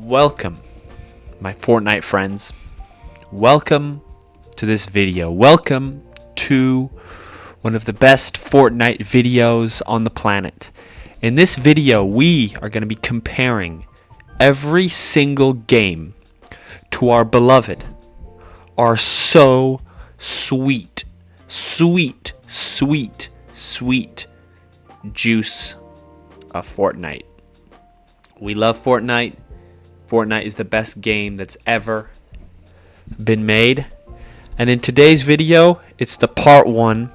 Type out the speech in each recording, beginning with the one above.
Welcome, my Fortnite friends. Welcome to this video. Welcome to one of the best Fortnite videos on the planet. In this video, we are going to be comparing every single game to our beloved, our so sweet juice of Fortnite. We love Fortnite. Fortnite is the best game that's ever been made. And in today's video, it's the part one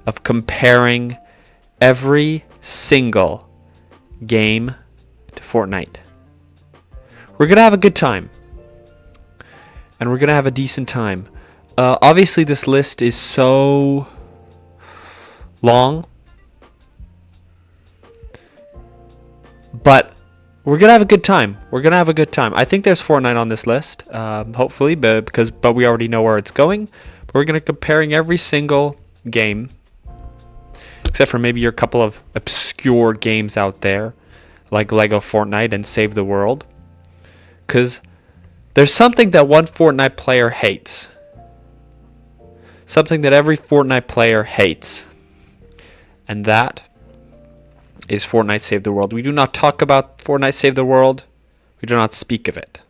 of comparing every single game to Fortnite. We're going to have a good time. And we're going to have a decent time. Obviously, this list is so long. But we're going to have a good time. I think there's Fortnite on this list, hopefully, but we already know where it's going. But we're going to be comparing every single game, except for maybe a couple of obscure games out there, like Lego Fortnite and Save the World. Because there's something that one Fortnite player hates. Something that every Fortnite player hates. And that is Fortnite Save the World. We do not talk about Fortnite Save the World. We do not speak of it.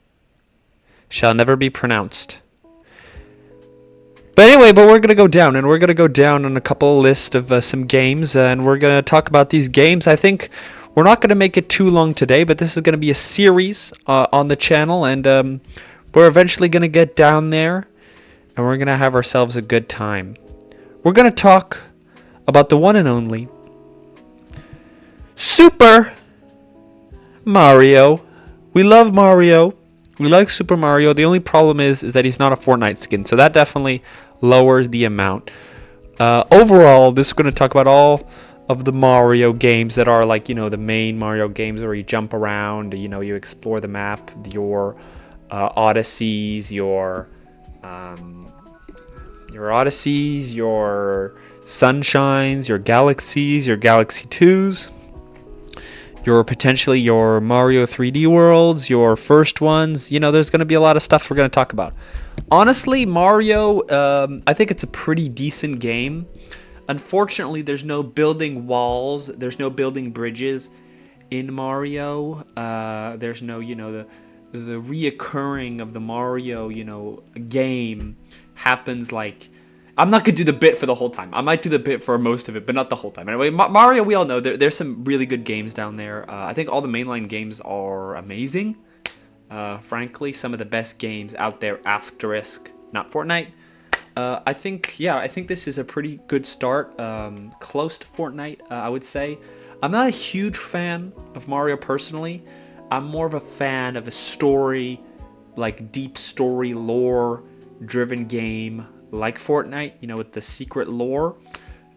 Shall never be pronounced. But anyway, we're going to go down, and we're going to go down on a couple list of some games, and we're going to talk about these games. I think we're not going to make it too long today, but this is going to be a series on the channel, and we're eventually going to get down there, and we're going to have ourselves a good time. We're going to talk about the one and only Super Mario. We love Mario. We like Super Mario. The only problem is that he's not a Fortnite skin, so that definitely lowers the amount. Overall, this is going to talk about all of the Mario games that are like, the main Mario games where you jump around, you explore the map, your Odysseys, your Sunshines, your Galaxies, your Galaxy 2s. Potentially your Mario 3D worlds, your first ones. There's going to be a lot of stuff we're going to talk about. Honestly, Mario, I think it's a pretty decent game. Unfortunately, there's no building walls. There's no building bridges in Mario. There's no, the reoccurring of the Mario, game happens like... I'm not going to do the bit for the whole time. I might do the bit for most of it, but not the whole time. Anyway, Mario, we all know, there's some really good games down there. I think all the mainline games are amazing. Frankly, some of the best games out there, asterisk, not Fortnite. I think this is a pretty good start. Close to Fortnite, I would say. I'm not a huge fan of Mario personally. I'm more of a fan of a story, like deep story, lore-driven game, like Fortnite, with the secret lore,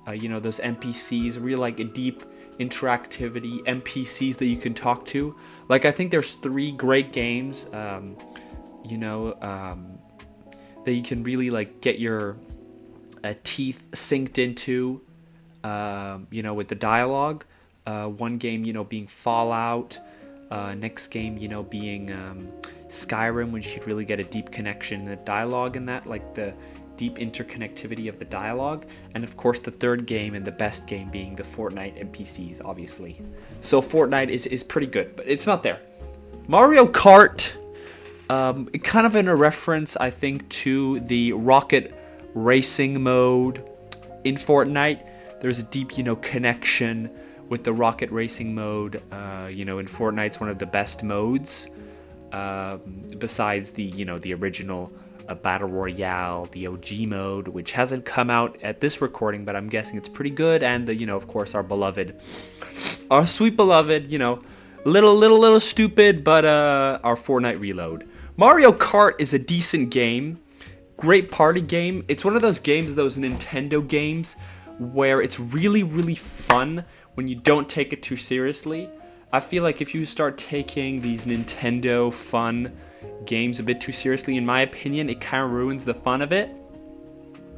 those NPCs, really like a deep interactivity, NPCs that you can talk to. Like, I think there's 3 great games, that you can really like get your teeth synced into, with the dialogue. One game, being Fallout. Next game, being Skyrim, which you could really get a deep connection in the dialogue in that, like the deep interconnectivity of the dialogue. And of course the third game and the best game being the Fortnite NPCs, obviously. So Fortnite is pretty good, but it's not there. Mario Kart, kind of in a reference, I think, to the rocket racing mode in Fortnite. There's a deep, connection with the rocket racing mode. In Fortnite, it's one of the best modes, besides the, the original Battle Royale, the OG mode, which hasn't come out at this recording, but I'm guessing it's pretty good. And the, of course, our sweet beloved, little stupid, but our Fortnite Reload. Mario Kart is a decent game, great party game. It's one of those games, those Nintendo games, where it's really, really fun when you don't take it too seriously. I feel like if you start taking these Nintendo fun games a bit too seriously, in my opinion, it kind of ruins the fun of it.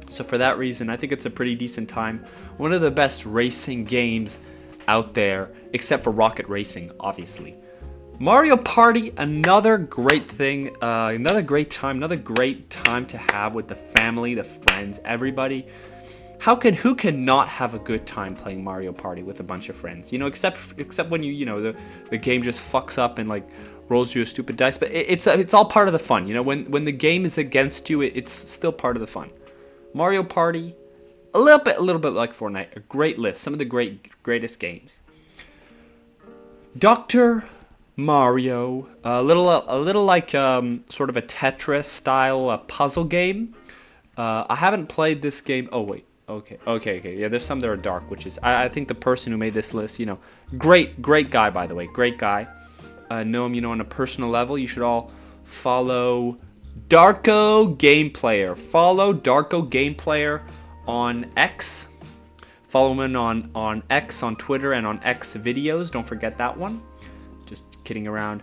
So for that reason, I think it's a pretty decent time. One of the best racing games out there, except for rocket racing, obviously. Mario Party, another great thing, another great time to have with the family, the friends, everybody. Who can not have a good time playing Mario Party with a bunch of friends? You know, except when the game just fucks up and like rolls you a stupid dice. But it's all part of the fun. You know, when the game is against you, it's still part of the fun. Mario Party, a little bit like Fortnite. A great list. Some of the greatest games. Dr. Mario, a little like sort of a Tetris style puzzle game. I haven't played this game. Oh wait, okay. Yeah, there's some that are dark, which is I think the person who made this list, great guy, by the way, great guy. Know him, on a personal level. You should all follow Darko Gameplayer. Follow Darko Gameplayer on X. Follow him on X, on Twitter, and on X videos. Don't forget that one. Just kidding around.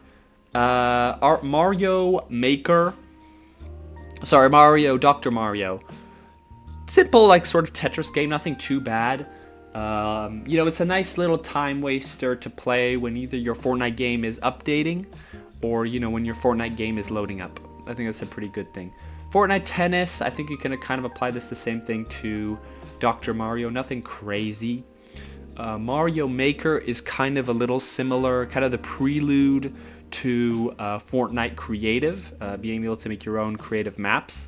Mario Maker. Sorry, Dr. Mario. Simple, like, sort of Tetris game. Nothing too bad. It's a nice little time waster to play when either your Fortnite game is updating or, when your Fortnite game is loading up. I think that's a pretty good thing. Fortnite Tennis, I think you can kind of apply the same thing to Dr. Mario. Nothing crazy. Mario Maker is kind of a little similar, kind of the prelude to Fortnite Creative, being able to make your own creative maps.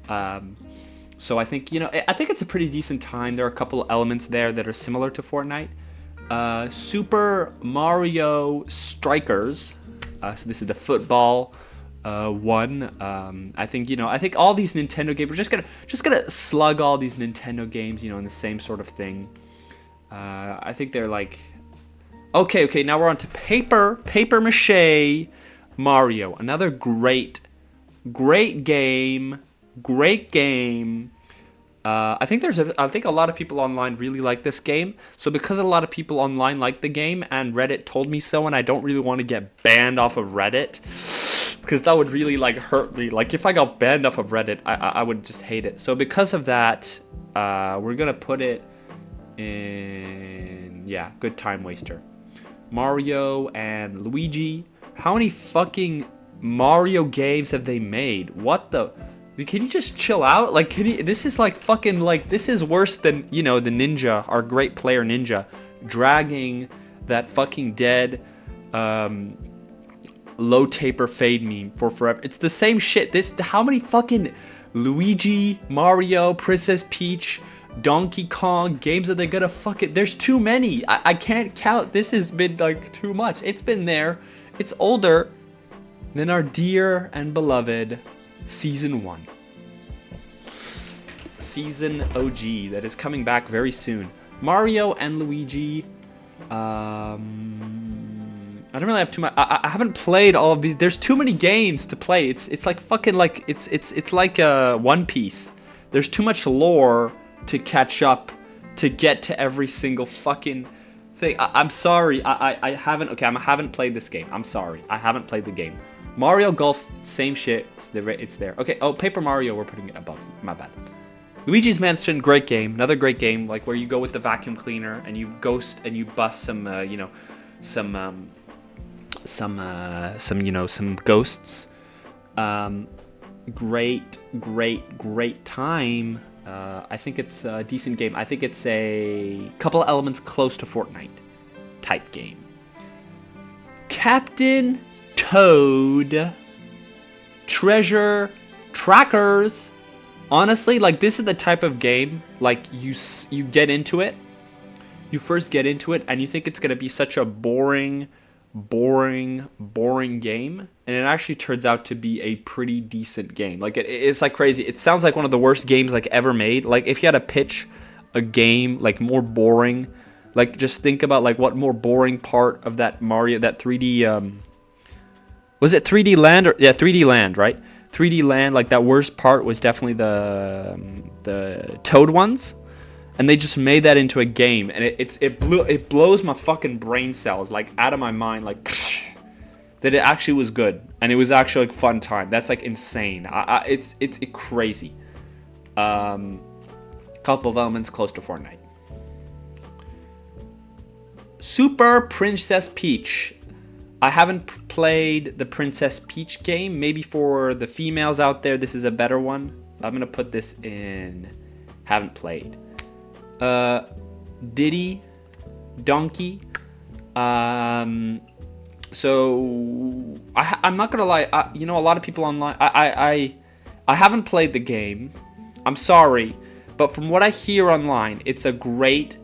So I think, I think it's a pretty decent time. There are a couple elements there that are similar to Fortnite. Super Mario Strikers. So this is the football one. I think all these Nintendo games, we're just gonna slug all these Nintendo games, in the same sort of thing. I think they're like, okay. Now we're on to paper mache Mario. Another great game. I think a lot of people online really like this game. So because a lot of people online like the game and Reddit told me so, and I don't really want to get banned off of Reddit, because that would really like hurt me. Like if I got banned off of Reddit, I would just hate it. So because of that, we're gonna put it in, good time waster. Mario and Luigi. How many fucking Mario games have they made? What the? Can you just chill out? Like, this is like fucking, like, this is worse than, the Ninja, our great player Ninja, dragging that fucking dead, low taper fade meme for forever. It's the same shit. How many fucking Luigi, Mario, Princess Peach, Donkey Kong games are they gonna fucking, there's too many. I can't count. This has been, like, too much. It's been there. It's older than our dear and beloved Season 1. Season OG that is coming back very soon. Mario and Luigi. I don't really have too much. I haven't played all of these. There's too many games to play. It's like fucking like it's like One Piece. There's too much lore to catch up to get to every single fucking thing. I'm sorry. I haven't played this game. I'm sorry. I haven't played the game. Mario Golf, same shit. It's there. Okay. Oh, Paper Mario, we're putting it above. My bad. Luigi's Mansion, great game. Another great game, like where you go with the vacuum cleaner and you ghost and you bust some ghosts. Great time. I think it's a decent game. I think it's a couple of elements close to Fortnite type game. Captain Toad Treasure Trackers. Honestly, like, this is the type of game, like, you get into it, you first get into it, and you think it's gonna be such a boring game, and it actually turns out to be a pretty decent game. Like, it's like crazy. It sounds like one of the worst games, like, ever made. Like, if you had to pitch a game, like, more boring, like, just think about, like, what more boring part of that Mario, that 3D, was it 3D Land? Or, yeah, 3D Land, right? 3D Land, like, that worst part was definitely the Toad ones, and they just made that into a game, and it blows my fucking brain cells, like, out of my mind, like, that it actually was good, and it was actually, like, fun time. That's, like, insane. It's crazy. Couple of elements close to Fortnite. Super Princess Peach. I haven't played the Princess Peach game. Maybe for the females out there, this is a better one. I'm gonna put this in haven't played. Diddy, Donkey. So I'm not gonna lie. You know, a lot of people online. I haven't played the game. I'm sorry, but from what I hear online, it's a great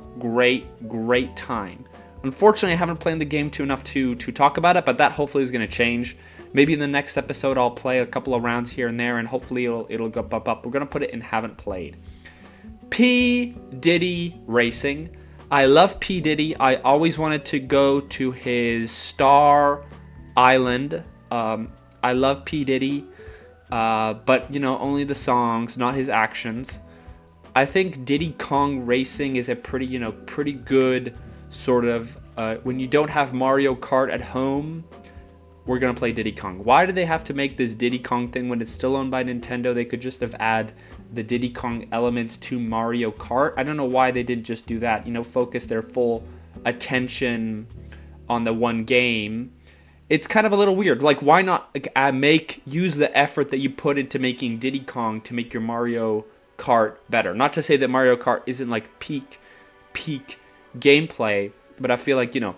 time. Unfortunately, I haven't played the game enough to talk about it, but that hopefully is gonna change. Maybe in the next episode, I'll play a couple of rounds here and there, and hopefully it'll go up. We're gonna put it in haven't played. P Diddy Racing. I love P Diddy. I always wanted to go to his Star Island. I love P Diddy, but you know, only the songs, not his actions. I think Diddy Kong Racing is a pretty good sort of when you don't have Mario Kart at home. We're gonna play Diddy Kong. Why do they have to make this Diddy Kong thing when it's still owned by Nintendo? They could just have add the Diddy Kong elements to Mario Kart. I don't know why they didn't just do that. You know, focus their full attention on the one game. It's kind of a little weird. Like, why not use the effort that you put into making Diddy Kong to make your Mario Kart better? Not to say that Mario Kart isn't like peak gameplay, but I feel like, you know,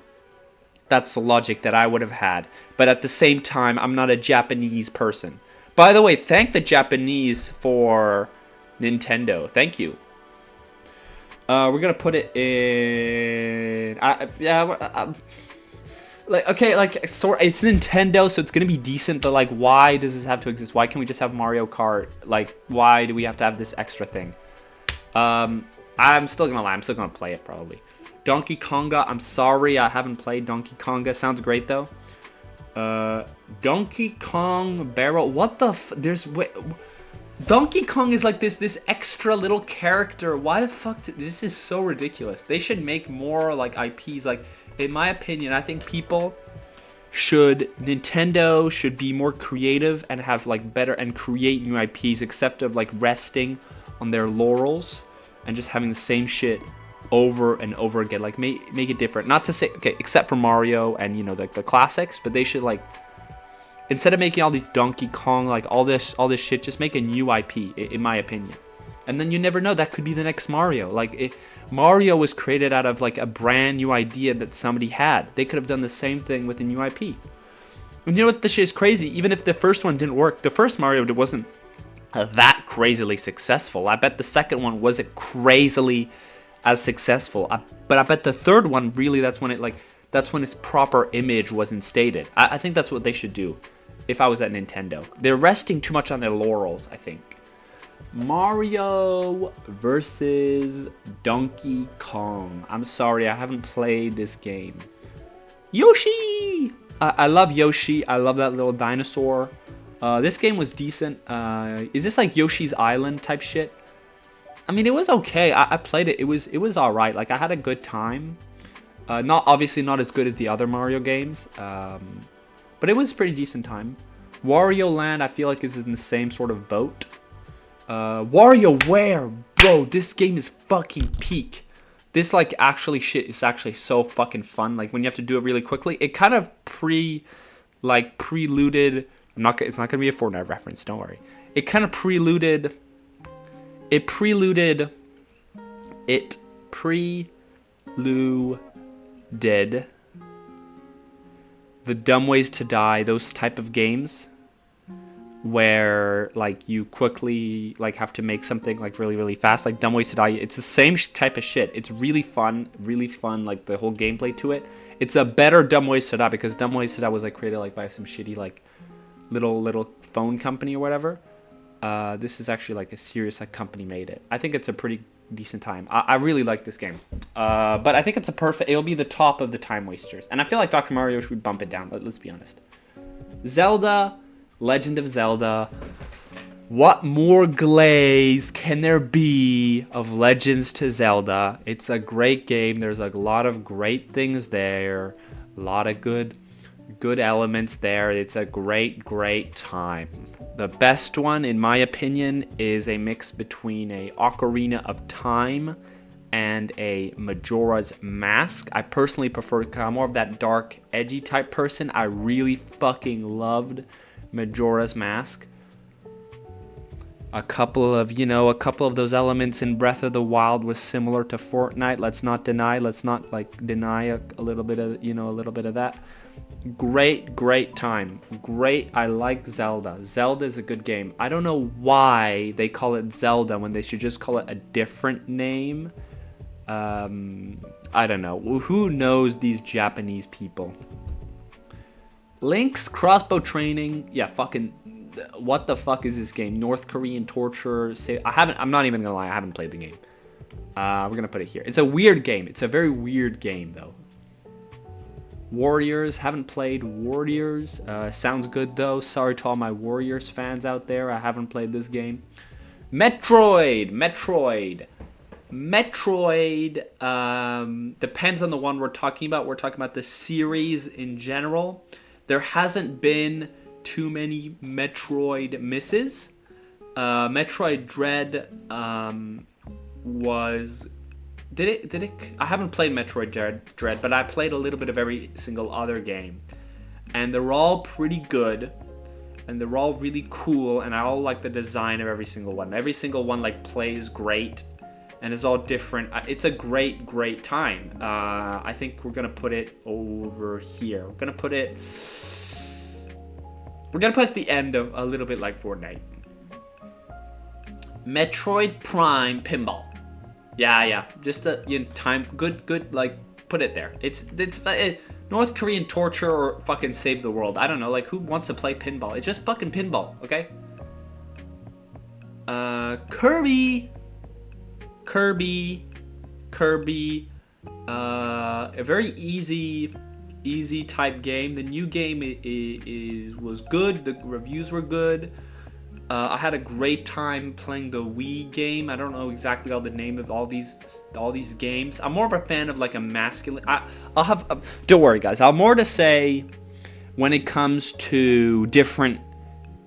that's the logic that I would have had. But at the same time, I'm not a Japanese person. By the way, thank the Japanese for Nintendo. Thank you. We're gonna put it in. It's Nintendo, so it's gonna be decent. But like, why does this have to exist? Why can't we just have Mario Kart? Like, why do we have to have this extra thing? I'm still gonna lie. I'm still gonna play it probably. Donkey Konga. I'm sorry, I haven't played Donkey Konga. Sounds great though. Donkey Kong Barrel. What the? Donkey Kong is like this extra little character. Why the fuck? This is so ridiculous. They should make more like IPs. Like, in my opinion, I think Nintendo should be more creative and have like better and create new IPs, except of like resting on their laurels and just having the same shit over and over again. Like, make it different. Not to say, okay, except for Mario and, you know, the classics, but they should, like, instead of making all these Donkey Kong, like all this shit, just make a new IP, in my opinion. And then you never know, that could be the next Mario. Like, Mario was created out of like a brand new idea that somebody had. They could have done the same thing with a new IP. And you know what, this shit is crazy? Even if the first one didn't work, the first Mario wasn't that crazily successful. I bet the second one wasn't crazily as successful, but I bet the third one, really, that's when its proper image was instated. I think that's what they should do if I was at Nintendo. They're resting too much on their laurels, I think. Mario versus Donkey Kong. I'm sorry, I haven't played this game. Yoshi! I love Yoshi. I love that little dinosaur. This game was decent. Is this like Yoshi's Island type shit? I mean, it was okay. I played it. It was all right. Like, I had a good time. Obviously not as good as the other Mario games, but it was a pretty decent time. Wario Land, I feel like, is in the same sort of boat. WarioWare, bro, this game is fucking peak. This like actually shit is actually so fucking fun. Like, when you have to do it really quickly, it kind of preluded. It's not gonna be a Fortnite reference. Don't worry. It kind of preluded. It preluded the Dumb Ways to Die, those type of games where like you quickly like have to make something like really fast, like Dumb Ways to Die. It's the same type of shit. It's really fun, like the whole gameplay to it. It's a better Dumb Ways to Die, because Dumb Ways to Die was like created like by some shitty like little phone company or whatever. This is actually like a serious like company made it. I think it's a pretty decent time. I really like this game. But I think it'll be the top of the time wasters. And I feel like Dr. Mario should bump it down, but let's be honest. Zelda, Legend of Zelda. What more glaze can there be of Legends to Zelda? It's a great game. There's a lot of great things there. A lot of good elements there. It's a great time. The best one, in my opinion, is a mix between a Ocarina of Time and a Majora's Mask. I personally prefer, I'm more of that dark, edgy type person. I really fucking loved Majora's Mask. A couple of those elements in Breath of the Wild was similar to Fortnite. Let's not deny a little bit of that. Great time. Great. I like Zelda. Zelda is a good game. I don't know why they call it Zelda when they should just call it a different name. I don't know. Who knows these Japanese people? Link's crossbow training. Yeah, fucking. What the fuck is this game? North Korean torture. I'm not even gonna lie. I haven't played the game. We're gonna put it here. It's a weird game. It's a very weird game though. Warriors. Haven't played Warriors. Sounds good though. Sorry to all my Warriors fans out there. I haven't played this game. Metroid. Depends on the one we're talking about. We're talking about the series in general. There hasn't been too many Metroid misses. Metroid Dread was... Did it? I haven't played Metroid Dread, but I played a little bit of every single other game. And they're all pretty good. And they're all really cool. And I all like the design of every single one. Every single one like plays great. And it's all different. It's a great time. I think we're going to put it over here. We're going to put it at the end of a little bit like Fortnite. Metroid Prime Pinball. Yeah. Just a time. Good. Like, put it there. It's North Korean torture or fucking save the world. I don't know. Like, who wants to play pinball? It's just fucking pinball, okay? Kirby. A very easy type game. The new game was good. The reviews were good. I had a great time playing the Wii game. I don't know exactly all the name of all these games. I'm more of a fan of like a masculine. I'll have. Don't worry, guys. I'll have more to say when it comes to different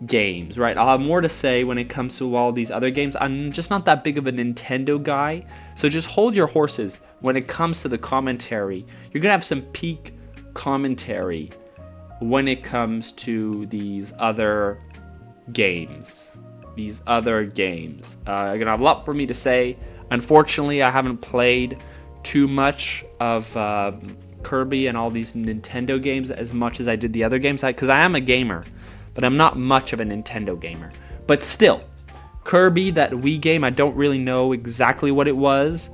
games, right? I'll have more to say when it comes to all these other games. I'm just not that big of a Nintendo guy, so just hold your horses when it comes to the commentary. You're gonna have some peak commentary when it comes to these other games. I'm gonna have a lot for me to say. Unfortunately, I haven't played too much of Kirby and all these Nintendo games as much as I did the other games, because I am a gamer, but I'm not much of a Nintendo gamer. But still, Kirby, that Wii game, I don't really know exactly what it was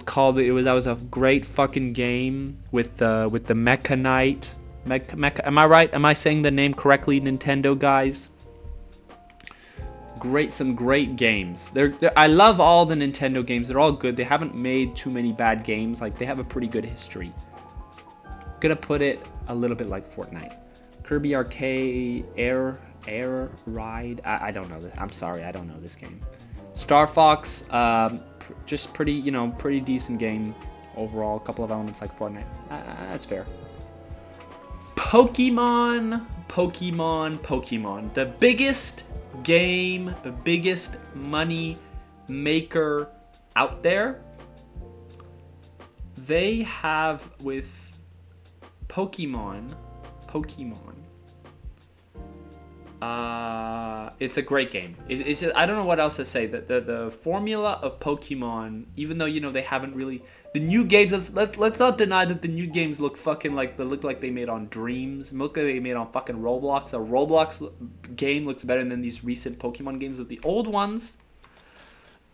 called. That was a great fucking game with the Mecha Knight. Am I right? Am I saying the name correctly, Nintendo guys? Some great games. I love all the Nintendo games. They're all good. They haven't made too many bad games. Like, they have a pretty good history. Gonna put it a little bit like Fortnite. Kirby Arcade Air Ride. I don't know this. I'm sorry, I don't know this game. Star Fox, just pretty decent game overall. A couple of elements like Fortnite. That's fair. Pokemon. The biggest game, the biggest money maker out there. They have with Pokemon. It's a great game. It's just, I don't know what else to say. The formula of Pokemon, even though they haven't really, the new games. Let's not deny that the new games look fucking like they made on Dreams. Look like they made on fucking Roblox. A Roblox game looks better than these recent Pokemon games. With the old ones,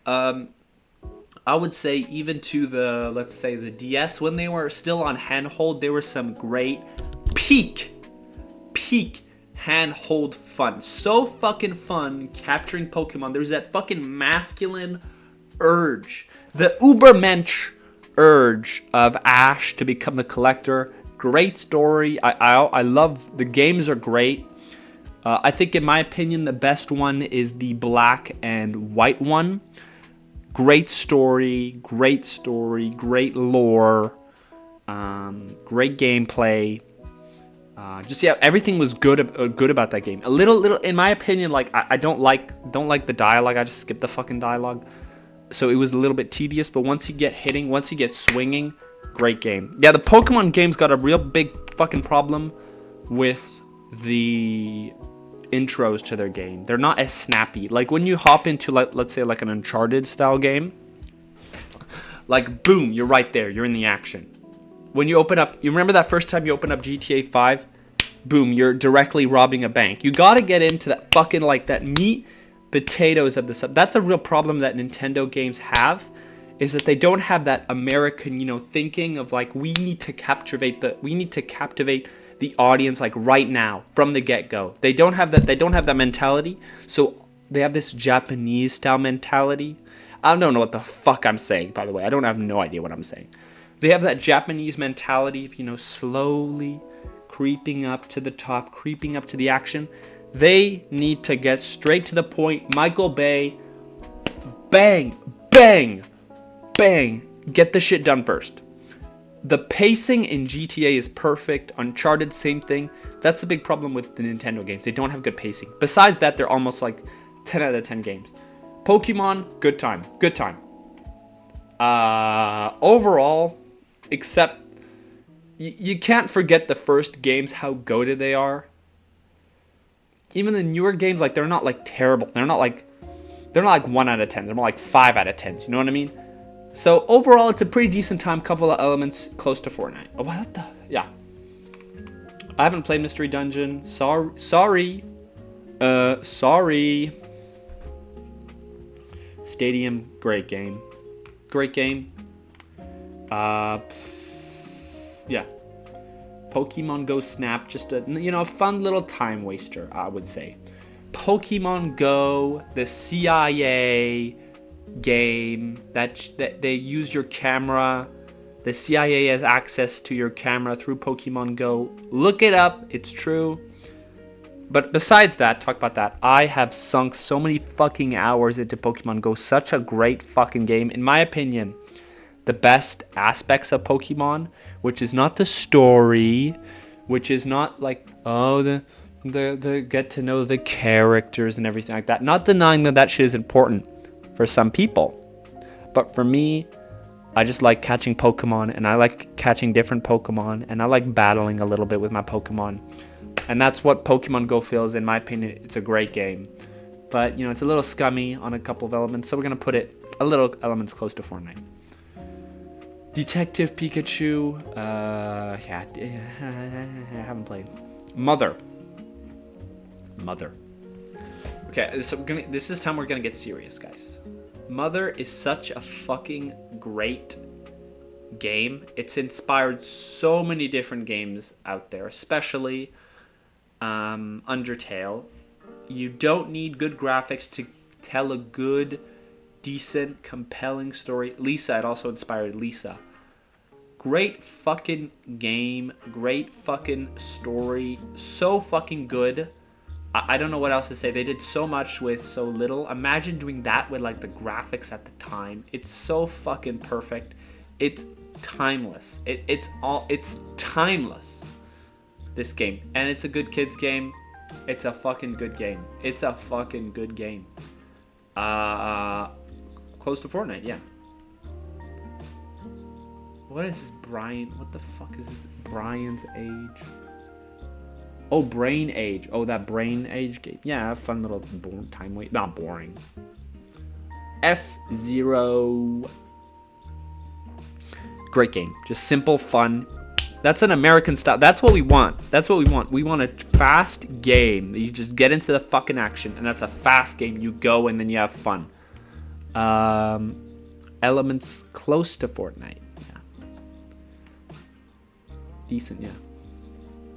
I would say even to the DS when they were still on handhold, there were some great peak handhold fun. So fucking fun capturing Pokemon. There's that fucking masculine urge, the Ubermensch urge of Ash to become the collector. Great story. I love the games are great. I think in my opinion the best one is the black and white one. Great story, great lore, great gameplay. Everything was good about that game. A little, in my opinion, like I don't like the dialogue. I just skip the fucking dialogue. so it was a little bit tedious. But once you get hitting, once you get swinging, great game. Yeah, the Pokemon game's got a real big fucking problem with the intros to their game. They're not as snappy. Like when you hop into, like, let's say like an Uncharted style game, like boom, you're right there, you're in the action. When you open up, you remember that first time you open up GTA 5, boom, you're directly robbing a bank. You gotta get into that fucking, like, that meat potatoes of the sub. That's a real problem that Nintendo games have, is that they don't have that American, thinking of like, we need to captivate the audience, like, right now from the get-go. They don't have that mentality. So they have this Japanese style mentality. I don't know what the fuck I'm saying, by the way. I don't have no idea what I'm saying. They have that Japanese mentality of, slowly creeping up to the top, creeping up to the action. They need to get straight to the point. Michael Bay, bang, bang, bang. Get the shit done first. The pacing in GTA is perfect. Uncharted, same thing. That's the big problem with the Nintendo games. They don't have good pacing. Besides that, they're almost like 10 out of 10 games. Pokemon, good time. Good time. Overall, except you can't forget the first games, how goated they are. Even the newer games, like, they're not like terrible. They're not like 1 out of 10. They're more like 5 out of 10. You know what I mean? So overall, it's a pretty decent time. Couple of elements close to Fortnite. Oh, what the? Yeah. I haven't played Mystery Dungeon. Sorry. Stadium, great game. Great game. Yeah. Pokemon Go Snap, just a fun little time waster, I would say. Pokemon Go, the CIA game that they use your camera. The CIA has access to your camera through Pokemon Go. Look it up, it's true. But besides that, talk about that. I have sunk so many fucking hours into Pokemon Go. Such a great fucking game. In my opinion, the best aspects of Pokemon, which is not the story, which is not like, the get to know the characters and everything like that. Not denying that shit is important for some people. But for me, I just like catching Pokemon, and I like catching different Pokemon, and I like battling a little bit with my Pokemon. And that's what Pokemon Go feels. In my opinion, it's a great game. But, it's a little scummy on a couple of elements, so we're going to put it a little elements close to Fortnite. Detective Pikachu, I haven't played. Mother. Okay, so this is time we're gonna get serious, guys. Mother is such a fucking great game. It's inspired so many different games out there, especially Undertale. You don't need good graphics to tell a good, decent, compelling story. Lisa, it also inspired Lisa. Great fucking game, great fucking story, so fucking good. I don't know what else to say. They did so much with so little. Imagine doing that with, like, the graphics at the time. It's so fucking perfect. It's timeless. It's timeless, this game. And it's a good kids game. It's a fucking good game. It's a fucking good game. Close to Fortnite, yeah. What is this, Brian? What the fuck is this? Brian's Age? Oh, Brain Age. Oh, that Brain Age game. Yeah, a fun little time wait. Not boring. F-Zero. Great game. Just simple, fun. That's an American style. That's what we want. That's what we want. We want a fast game. You just get into the fucking action, and that's a fast game. You go, and then you have fun. Elements close to Fortnite. Decent, yeah.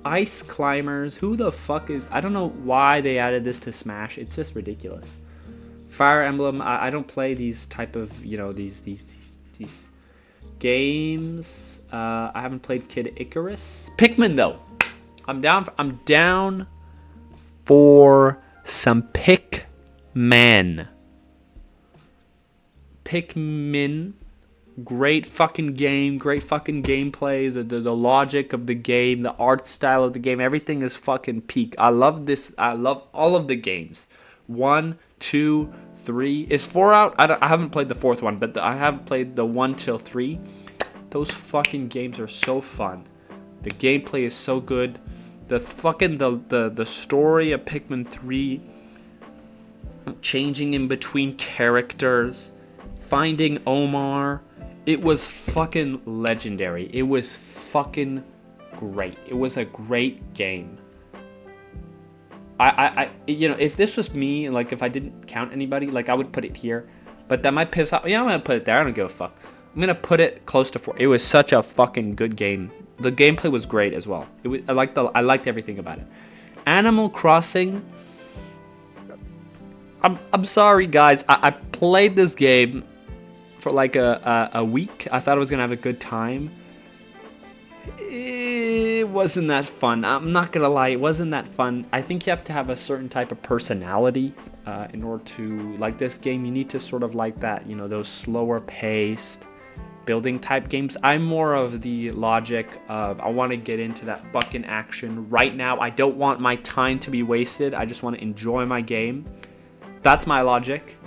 Ice Climbers. Who the fuck is... I don't know why they added this to Smash. It's just ridiculous. Fire Emblem. I don't play these type of, these games. I haven't played Kid Icarus. Pikmin, though. I'm down for some Pikmin. Pikmin. Great fucking game, great fucking gameplay, the logic of the game, the art style of the game, everything is fucking peak. I love this. I love all of the games. 1, 2, 3. Is 4 out? I haven't played the 4th one, but I have played the 1 till 3. Those fucking games are so fun. The gameplay is so good. The fucking the story of Pikmin 3, changing in between characters, finding Omar, it was fucking legendary. It was fucking great. It was a great game. I if this was me, like if I didn't count anybody, like I would put it here, but that might piss off. Yeah, I'm gonna put it there. I don't give a fuck. I'm gonna put it close to 4. It was such a fucking good game. The gameplay was great as well. I liked everything about it. Animal Crossing. I'm sorry guys. I played this game for like a week. I thought I was gonna have a good time. It wasn't that fun. I'm not gonna lie, it wasn't that fun. I think you have to have a certain type of personality in order to like this game. You need to sort of like that, those slower paced building type games. I'm more of the logic of I want to get into that fucking action right now. I don't want my time to be wasted. I just want to enjoy my game. That's my logic.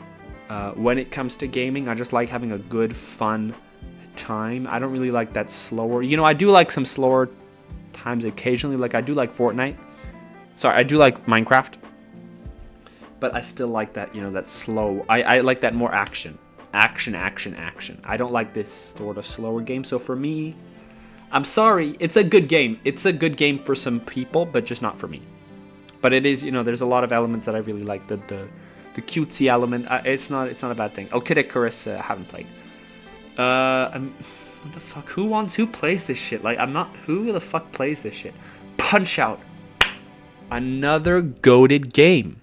When it comes to gaming, I just like having a good, fun time. I don't really like that slower. I do like some slower times occasionally. Like I do like Fortnite. Sorry, I do like Minecraft. But I still like that, that slow. I like that more action. Action. I don't like this sort of slower game. So for me, I'm sorry. It's a good game. It's a good game for some people, but just not for me. But it is, there's a lot of elements that I really like. The cutesy element. It's not a bad thing. Oh, Kid Icarus, I haven't played. What the fuck? Who plays this shit? Like, who the fuck plays this shit? Punch Out. Another goated game.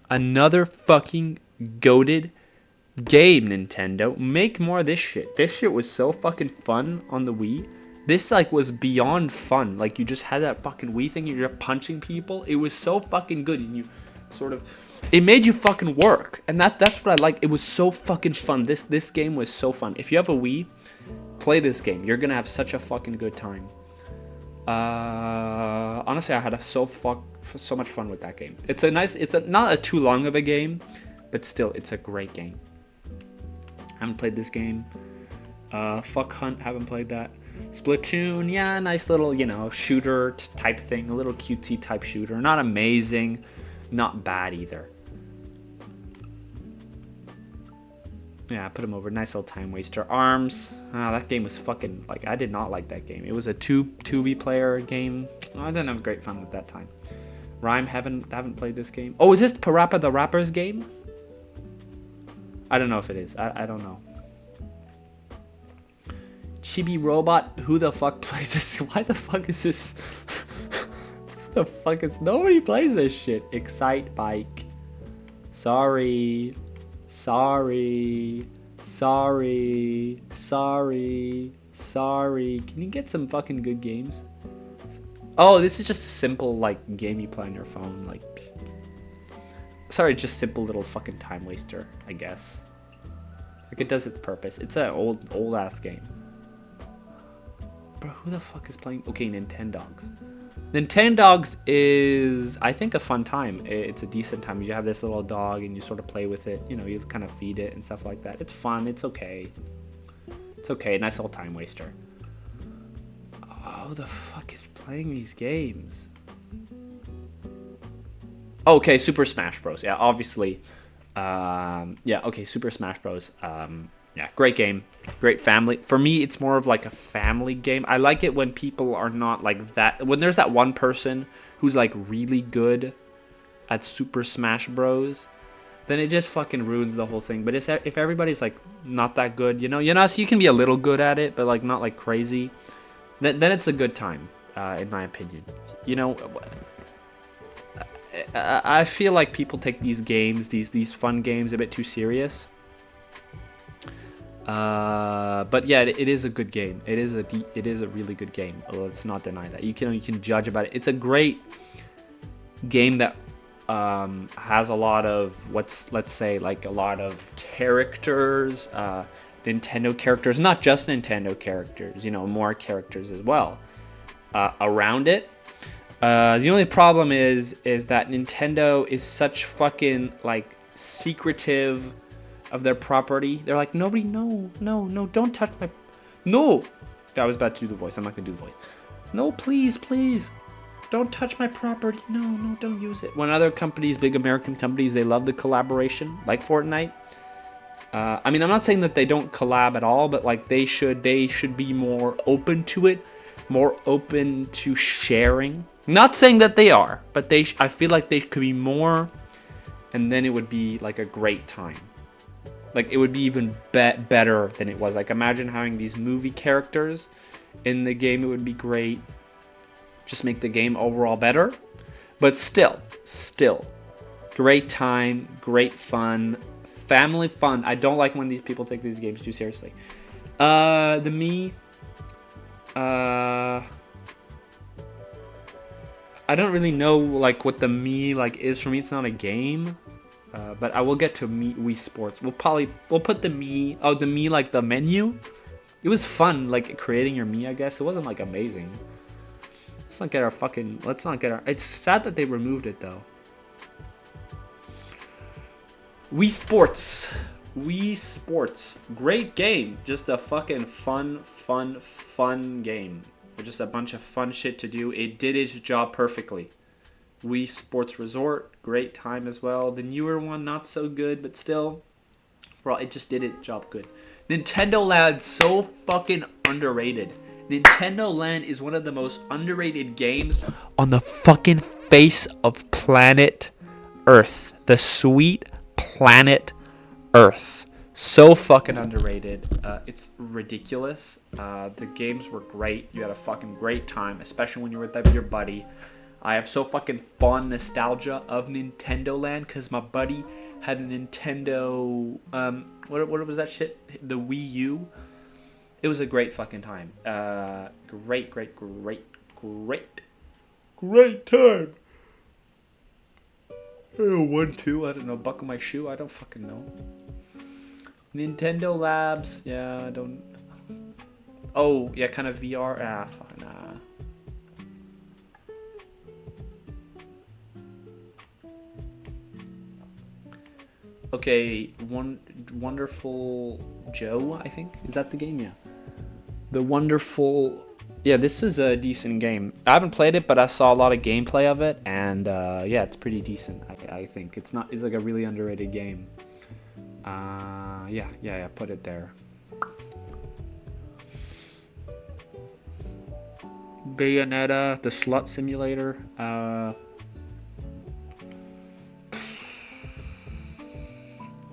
Another fucking goated game, Nintendo. Make more of this shit. This shit was so fucking fun on the Wii. This, like, was beyond fun. Like, you just had that fucking Wii thing. You're just punching people. It was so fucking good. And you sort of... It made you fucking work. And that's what I like. It was so fucking fun. This game was so fun. If you have a Wii, play this game. You're gonna have such a fucking good time. Honestly, I had so much fun with that game. It's not a too long of a game, but still, it's a great game. Haven't played this game. Fuck Hunt, haven't played that. Splatoon, yeah, nice little, shooter type thing, a little cutesy type shooter. Not amazing, not bad either. Yeah, put him over. Nice little time waster. Arms. That game was fucking, like, I did not like that game. It was a 2v player game. I didn't have great fun with that time. Rhyme, haven't played this game. Oh, is this Parappa the Rapper's game? I don't know if it is. I don't know. Chibi Robot, who the fuck plays this? Why the fuck is this? Who the fuck is... Nobody plays this shit. Excite Bike. Sorry. Can you get some fucking good games? Oh, this is just a simple, like, game you play on your phone. Like, sorry, just simple little fucking time waster, I guess. Like, it does its purpose. It's an old ass game. Bro, who the fuck is playing? Okay, Nintendogs. Nintendogs is, I think, a fun time. It's a decent time. You have this little dog and you sort of play with it. You kind of feed it and stuff like that. It's fun. It's okay. It's okay. Nice little time waster. Oh, who the fuck is playing these games? Okay, Super Smash Bros. Yeah, obviously. Yeah, okay, Super Smash Bros. Yeah, great game. Great family. For me, it's more of like a family game. I like it when people are not like that. When there's that one person who's like really good at Super Smash Bros, then it just fucking ruins the whole thing. But if everybody's like not that good, so you can be a little good at it, but like not like crazy, then it's a good time, in my opinion. I feel like people take these games, these fun games, a bit too serious. But yeah, it is a good game. It is a really good game. Let's not deny that. You can judge about it. It's a great game that has a lot of let's say like a lot of characters, Nintendo characters, not just Nintendo characters. More characters as well around it. The only problem is that Nintendo is such fucking like secretive of their property. They're like, nobody, no, don't touch my, no. I was about to do the voice. I'm not gonna do the voice. No, please, don't touch my property. No, don't use it. When other companies, big American companies, they love the collaboration, like Fortnite. I mean, I'm not saying that they don't collab at all, but like they should be more open to it, more open to sharing. Not saying that they are, but I feel like they could be more, and then it would be like a great time. Like it would be even better than it was. Like imagine having these movie characters in the game. It would be great. Just make the game overall better. But still, great time, great fun, family fun. I don't like when these people take these games too seriously. The me. I don't really know like what the me like is for me. It's not a game. But I will get to Wii Sports. We'll put the me. Oh, the me like the menu. It was fun, like creating your me. I guess it wasn't like amazing. Let's not get our. It's sad that they removed it though. Wii Sports, great game. Just a fucking fun game. With just a bunch of fun shit to do. It did its job perfectly. Wii Sports Resort, great time as well. The newer one, not so good, but still, well, it just did its job good. Nintendo Land, so fucking underrated. Nintendo Land is one of the most underrated games on the fucking face of planet Earth. The sweet planet Earth. So fucking underrated. It's ridiculous. The games were great. You had a fucking great time, especially when you were with your buddy. I have so fucking fond nostalgia of Nintendo Land because my buddy had a Nintendo, what was that shit? The Wii U. It was a great fucking time. Great time. 1, 2, I don't know, buckle my shoe, I don't fucking know. Nintendo Labs, yeah, I don't. Oh, yeah, kind of VR, fucking nah. Okay, Wonderful Joe, I think. Is that the game? Yeah. The Wonderful... Yeah, this is a decent game. I haven't played it, but I saw a lot of gameplay of it, and yeah, it's pretty decent, I think. It's like a really underrated game. Yeah, put it there. Bayonetta, the Slut Simulator.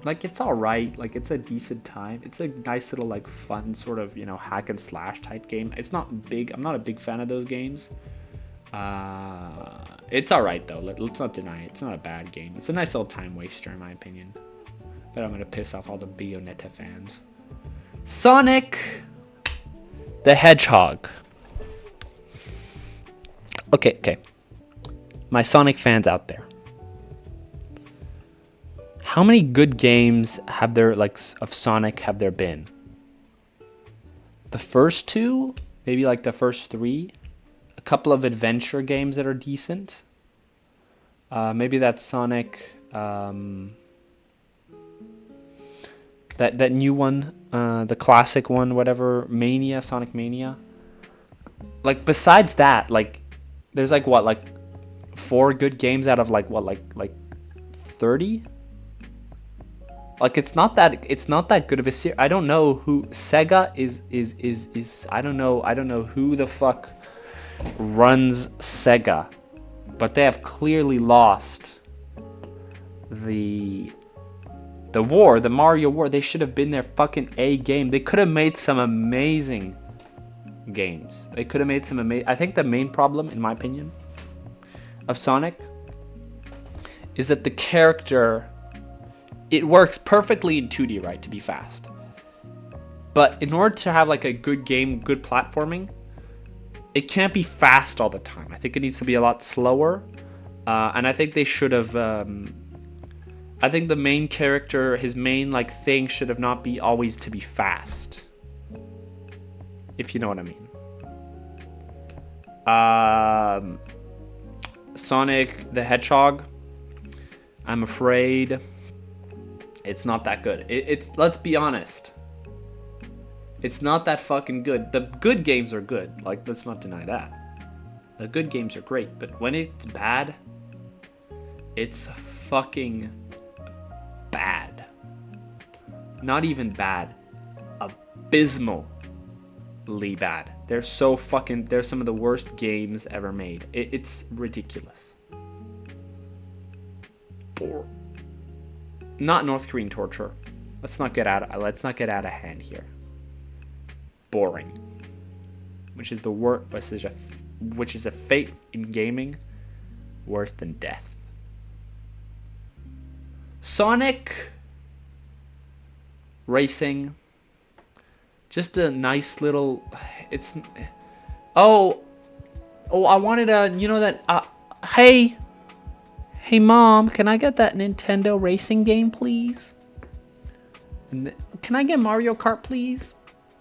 Like, it's alright. Like, it's a decent time. It's a nice little, like, fun sort of, you know, hack and slash type game. It's not big. I'm not a big fan of those games. It's alright, though. Let's not deny it. It's not a bad game. It's a nice little time waster, in my opinion. But I'm going to piss off all the Bayonetta fans. Sonic the Hedgehog. Okay. My Sonic fans out there. How many good games have there, like, of Sonic have there been? The first 2? Maybe, like, the first 3? A couple of adventure games that are decent? Maybe that's Sonic... That new one, the classic one, whatever, Mania, Sonic Mania. Like, besides that, like, there's, like, what, like, 4 good games out of, like, what, like 30? Like, it's not that good of a series. I don't know who Sega is. I don't know who the fuck runs Sega, but they have clearly lost the Mario War. They should have been their fucking A game. They could have made some amazing games. I think the main problem, in my opinion, of Sonic is that the character, it works perfectly in 2D, right, to be fast. But in order to have, like, a good game, good platforming, it can't be fast all the time. I think it needs to be a lot slower. And I think they should have... I think the main character, his main, like, thing should have not be always to be fast. If you know what I mean. Sonic the Hedgehog. I'm afraid... It's not that good. It's let's be honest. It's not that fucking good. The good games are good. Like, let's not deny that. The good games are great, but when it's bad, it's fucking bad. Not even bad. Abysmally bad. They're so fucking... They're some of the worst games ever made. It's ridiculous. Not North Korean torture. Let's not get out of hand here. Boring. Which is the worst... Which is a fate in gaming worse than death. Sonic Racing, just a nice little... It's... Oh, I wanted a... You know that... Hey, Mom, can I get that Nintendo racing game, please? And can I get Mario Kart, please?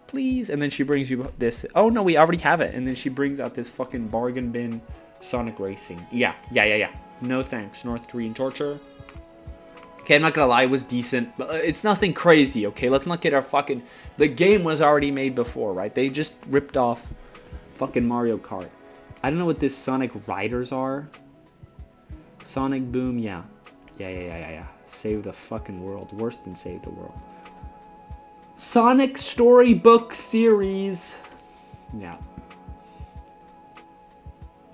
Please? And then she brings you this... Oh, no, we already have it. And then she brings out this fucking bargain bin Sonic Racing. Yeah. No thanks. North Korean torture. Okay, I'm not gonna lie, it was decent, but it's nothing crazy, okay? Let's not get our fucking... The game was already made before, right? They just ripped off fucking Mario Kart. I don't know what this Sonic Riders are. Sonic Boom, yeah. Yeah. Save the fucking world. Worse than save the world. Sonic Storybook Series. Yeah.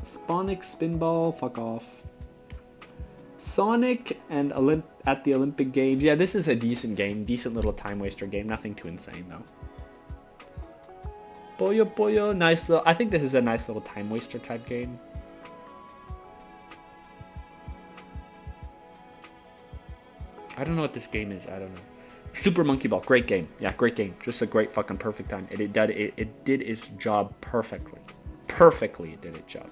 Sonic Spinball, fuck off. Sonic and at the Olympic Games. Yeah, this is a decent game. Decent little time waster game. Nothing too insane, though. Boyo. Nice little... I think this is a nice little time waster type game. I don't know what this game is. I don't know. Super Monkey Ball. Great game. Yeah, great game. Just a great fucking perfect time. It did its job perfectly. Perfectly it did its job.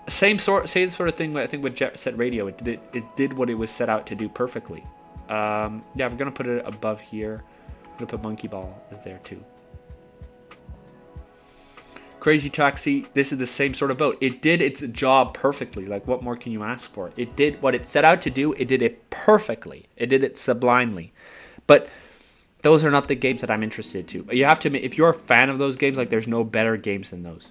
Same sort of thing. I think with Jet Set Radio, it did what it was set out to do perfectly. Yeah, we're gonna put it above here. I'm gonna put Monkey Ball is there too. Crazy Taxi. This is the same sort of boat. It did its job perfectly. Like, what more can you ask for? It did what it set out to do. It did it perfectly. It did it sublimely. But those are not the games that I'm interested to. You have to admit, if you're a fan of those games, like, there's no better games than those.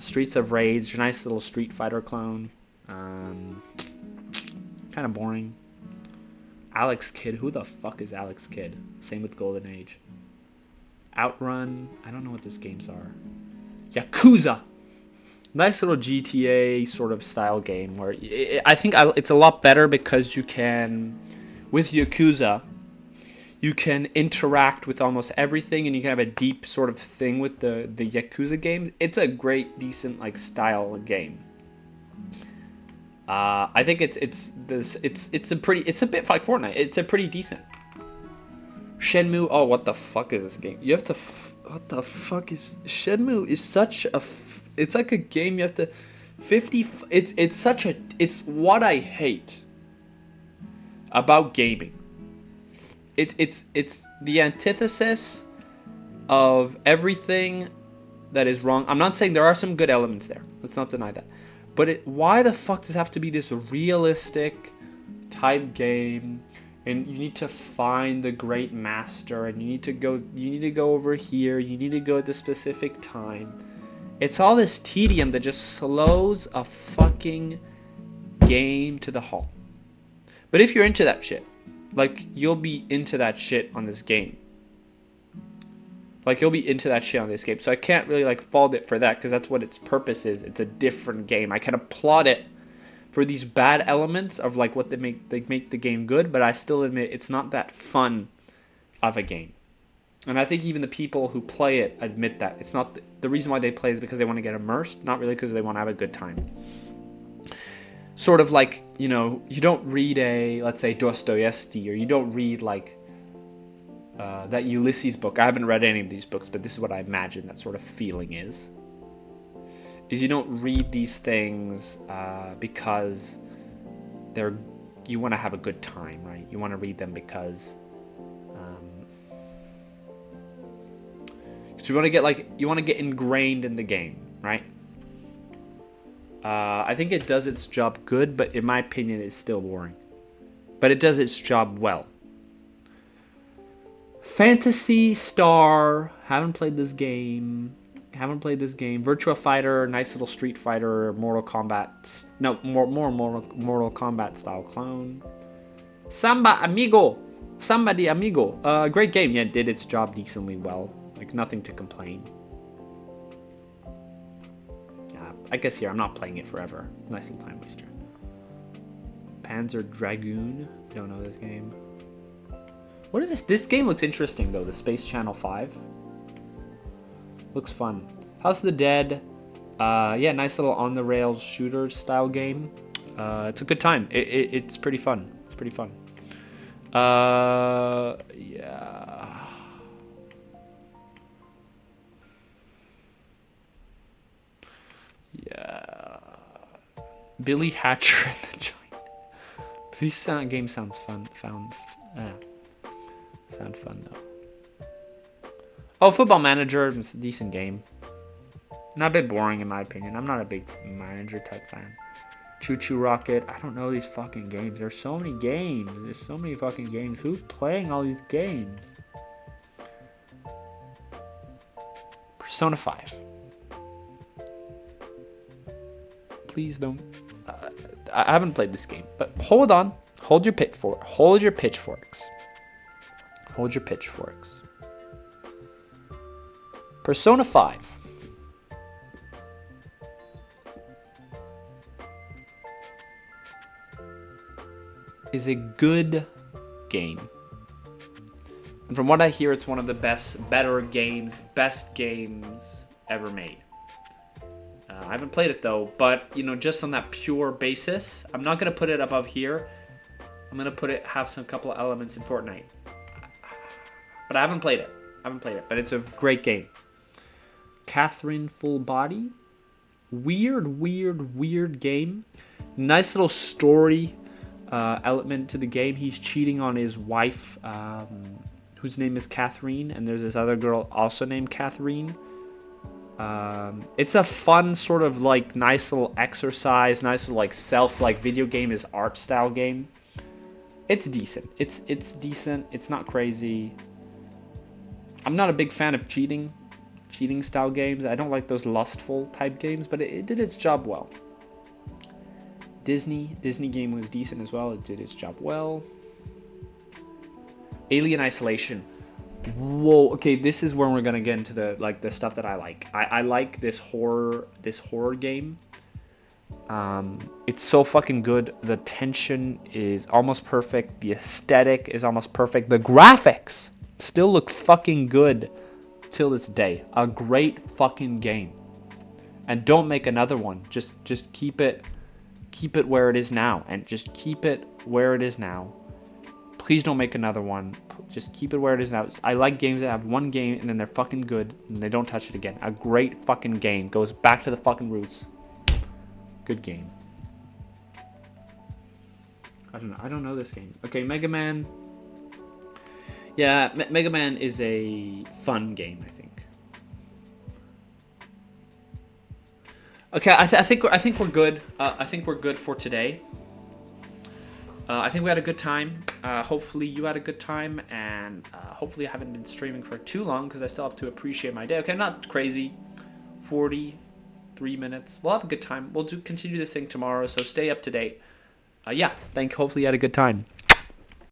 Streets of Rage, nice little Street Fighter clone. Kind of boring. Alex Kidd, who the fuck is Alex Kidd? Same with Golden Age. Outrun, I don't know what these games are. Yakuza, nice little GTA sort of style game where I think it's a lot better because you can, with Yakuza, you can interact with almost everything, and you can have a deep sort of thing with the Yakuza games. It's a great, decent like style game. I think it's a bit like Fortnite. It's a pretty decent. Shenmue. Oh, what the fuck is this game? You have to. What the fuck is Shenmue? Is such a. It's like a game you have to. 50. It's such a. It's what I hate about gaming. It's the antithesis of everything that is wrong. I'm not saying there are some good elements there. Let's not deny that. But why the fuck does it have to be this realistic type game? And you need to find the great master, and you need to go over here. You need to go at the specific time. It's all this tedium that just slows a fucking game to the halt. But if you're into that shit, like, you'll be into that shit on this game. Like, you'll be into that shit on this game. So I can't really, like, fault it for that, because that's what its purpose is. It's a different game. I can applaud it for these bad elements of, like, what they make the game good, but I still admit it's not that fun of a game. And I think even the people who play it admit that. It's not... The reason why they play is because they want to get immersed, not really because they want to have a good time. Sort of like, you know, you don't read let's say, Dostoevsky, or you don't read, like, that Ulysses book. I haven't read any of these books, but this is what I imagine that sort of feeling is you don't read these things because you want to have a good time, right? You want to read them because you want to get ingrained in the game, right? I think it does its job good, but in my opinion, it's still boring. but it does its job well. Phantasy Star. Haven't played this game. Virtua Fighter, nice little Street Fighter, Mortal Kombat. No, more Mortal Kombat style clone. Somebody amigo. Great game. Yeah, it did its job decently well. Like, nothing to complain. I guess here I'm not playing it forever. Nice little time waster. Panzer Dragoon. Don't know this game. What is this? This game looks interesting though. The Space Channel 5. Looks fun. House of the Dead. Yeah, nice little on the rails shooter style game. It's a good time. It's pretty fun. It's pretty fun. Yeah. Yeah. Billy Hatcher and the Giant. This game sounds fun. Sound fun though. Oh, Football Manager. It's a decent game. Not a bit boring in my opinion. I'm not a big manager type fan. Choo Choo Rocket. I don't know these fucking games. There's so many games. There's so many fucking games. Who's playing all these games? Persona 5. Please don't. I haven't played this game, but hold on. Hold your pitchforks. Hold your pitchforks. Persona 5. Is a good game. And from what I hear, it's one of the best games ever made. I haven't played it though, but just on that pure basis, I'm not gonna put it above here. I'm gonna have some couple of elements in Fortnite. But I haven't played it. But it's a great game. Catherine Full Body. Weird game. Nice little story element to the game. He's cheating on his wife, whose name is Catherine, and there's this other girl also named Catherine. It's a fun sort of like nice little exercise, nice little like video game is art style game. It's decent. It's decent. It's not crazy. I'm not a big fan of cheating style games. I don't like those lustful type games, but it did its job well. Disney game was decent as well. It did its job well. Alien Isolation. Whoa. Okay, this is where we're gonna get into the stuff that I like. I like this horror game. It's so fucking good. The tension is almost perfect. The aesthetic is almost perfect. The graphics still look fucking good till this day. A great fucking game. And don't make another one. Just keep it where it is now. And just keep it where it is now. Please don't make another one. Just keep it where it is now. I like games that have one game and then they're fucking good and they don't touch it again. A great fucking game. Goes back to the fucking roots. Good game. I don't know this game. Okay, Mega Man. Yeah, Mega Man is a fun game, I think. Okay, I think we're good. I think we're good for today. I think we had a good time. Hopefully you had a good time, and hopefully I haven't been streaming for too long because I still have to appreciate my day. Okay, I'm not crazy. 43 minutes. We'll have a good time. We'll continue this thing tomorrow, so stay up to date. Yeah, hopefully you had a good time.